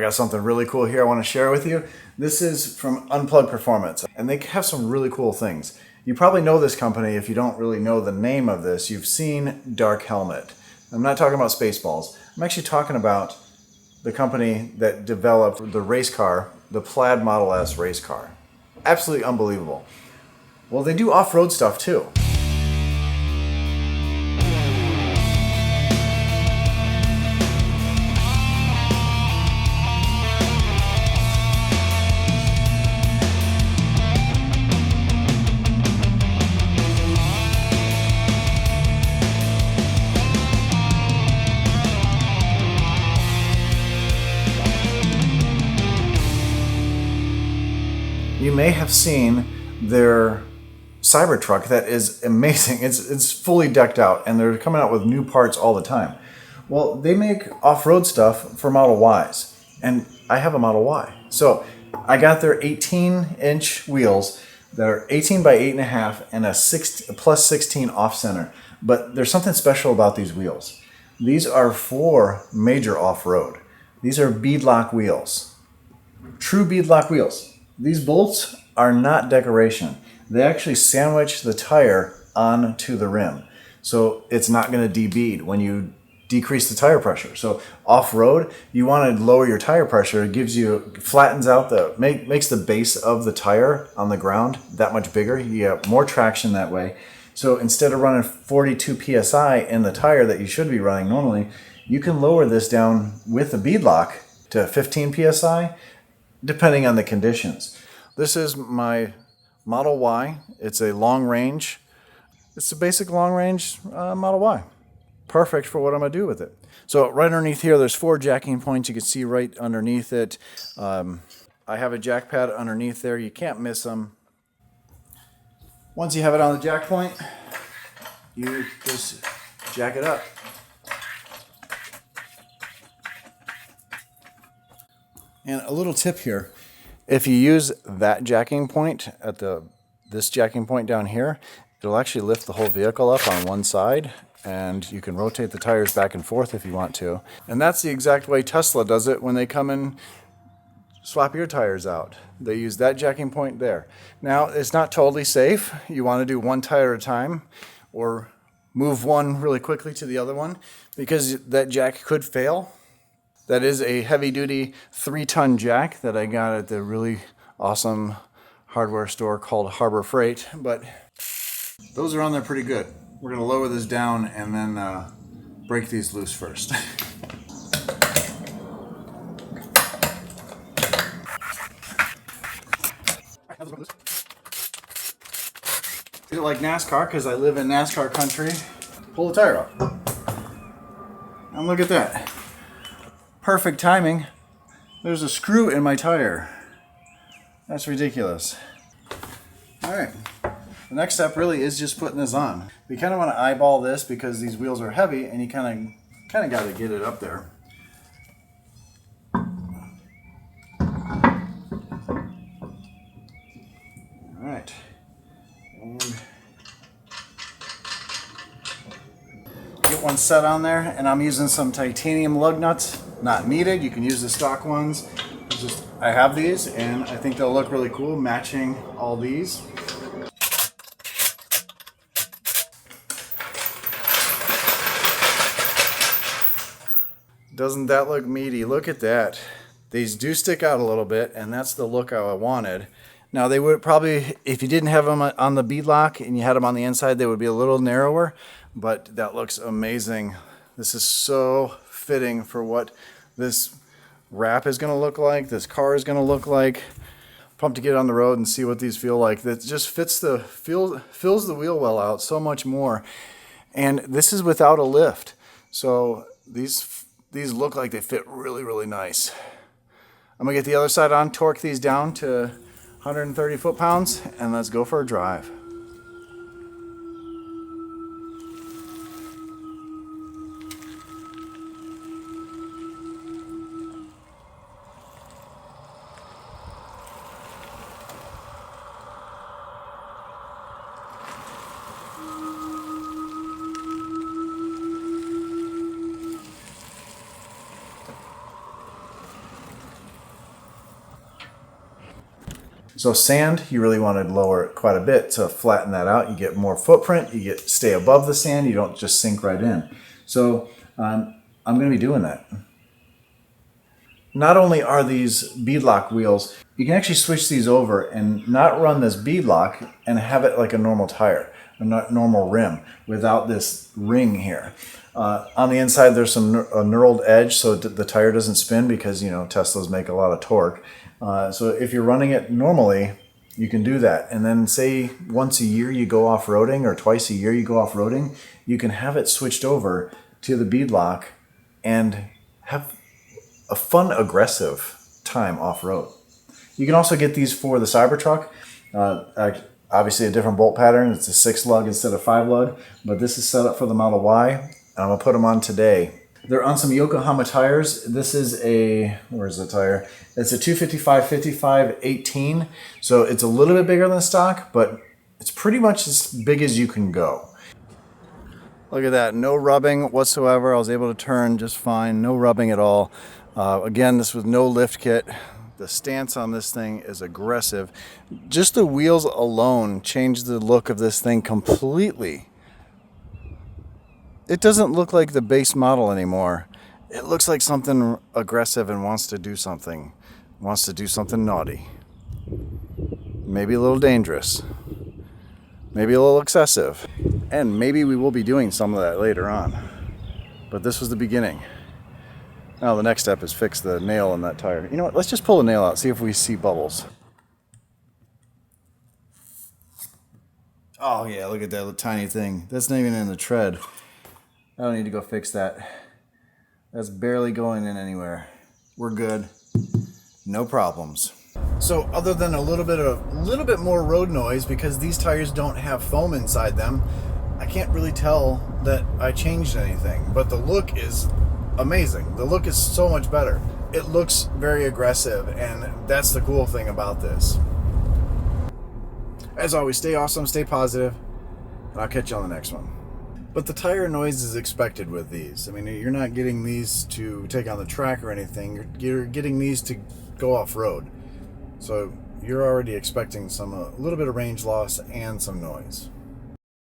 I got something really cool here I want to share with you. This is from Unplugged Performance, and they have some really cool things. You probably know this company. If you don't really know the name of this, you've seen Dark Helmet. I'm not talking about Spaceballs. I'm actually talking about the company that developed the race car, the Plaid Model S race car. Absolutely unbelievable. Well, they do off-road stuff too. You may have seen their Cybertruck that is amazing. It's fully decked out, and they're coming out with new parts all the time. Well, they make off-road stuff for Model Ys, and I have a Model Y. So I got their 18-inch wheels that are 18 by 8.5 and a plus 16 off-center. But there's something special about these wheels. These are for major off-road. These are beadlock wheels. True beadlock wheels. These bolts are not decoration. They actually sandwich the tire onto the rim. So it's not going to debead when you decrease the tire pressure. So off-road, you want to lower your tire pressure. It flattens out makes the base of the tire on the ground that much bigger. You get more traction that way. So instead of running 42 PSI in the tire that you should be running normally, you can lower this down with the beadlock to 15 PSI. Depending on the conditions. This is my Model Y. It's a long range. It's a basic long range Model Y. Perfect for what I'm going to do with it. So right underneath here, there's 4 jacking points. You can see right underneath it. I have a jack pad underneath there. You can't miss them. Once you have it on the jack point, you just jack it up. And a little tip here, if you use that jacking point at this jacking point down here, it'll actually lift the whole vehicle up on one side, and you can rotate the tires back and forth if you want to. And that's the exact way Tesla does it when they come and swap your tires out. They use that jacking point there. Now, it's not totally safe. You want to do one tire at a time or move one really quickly to the other one because that jack could fail. That is a heavy-duty 3-ton jack that I got at the really awesome hardware store called Harbor Freight, but those are on there pretty good. We're going to lower this down and then break these loose first. Is it like NASCAR? Because I live in NASCAR country. Pull the tire off. And look at that. Perfect timing. There's a screw in my tire. That's ridiculous. All right. The next step really is just putting this on. You kind of want to eyeball this because these wheels are heavy and you kind of got to get it up there. All right. And get one set on there, and I'm using some titanium lug nuts. Not needed. You can use the stock ones. I have these, and I think they'll look really cool matching all these. Doesn't that look meaty? Look at that. These do stick out a little bit, and that's the look I wanted. Now, they would probably, if you didn't have them on the beadlock and you had them on the inside, they would be a little narrower, but that looks amazing. This is so fitting for what this wrap is going to look like, this car is going to look like. Pumped to get on the road and see what these feel like. That just fills the wheel well out so much more. And this is without a lift. So these look like they fit really, really nice. I'm going to get the other side on, torque these down to 130 foot-pounds, and let's go for a drive. So sand, you really want to lower it quite a bit to flatten that out. You get more footprint, you stay above the sand, you don't just sink right in. So I'm going to be doing that. Not only are these beadlock wheels, you can actually switch these over and not run this beadlock and have it like a normal tire, a normal rim, without this ring here. On the inside, there's a knurled edge so the tire doesn't spin because, you know, Teslas make a lot of torque. So if you're running it normally, you can do that. And then say once a year you go off-roading or twice a year you go off-roading, you can have it switched over to the beadlock and have a fun, aggressive time off-road. You can also get these for the Cybertruck. Obviously a different bolt pattern. It's a 6-lug instead of 5-lug, but this is set up for the Model Y, and I'm gonna put them on today. They're on some Yokohama tires. This is where's the tire? It's a 255/55/18, so it's a little bit bigger than stock, but it's pretty much as big as you can go. Look at that, no rubbing whatsoever. I was able to turn just fine, no rubbing at all. Again, this was no lift kit. The stance on this thing is aggressive. Just the wheels alone changed the look of this thing completely. It doesn't look like the base model anymore. It looks like something aggressive and wants to do something naughty. Maybe a little dangerous. Maybe a little excessive. And maybe we will be doing some of that later on. But this was the beginning. Now the next step is fix the nail in that tire. You know what, let's just pull the nail out, see if we see bubbles. Oh yeah, look at that little tiny thing. That's not even in the tread. I don't need to go fix that. That's barely going in anywhere. We're good. No problems. So other than a little bit more road noise because these tires don't have foam inside them, I can't really tell that I changed anything. But the look is amazing. The look is so much better. It looks very aggressive, and that's the cool thing about this. As always, stay awesome, stay positive, and I'll catch you on the next one. But the tire noise is expected with these. I mean, you're not getting these to take on the track or anything. You're getting these to go off-road. So you're already expecting a little bit of range loss and some noise.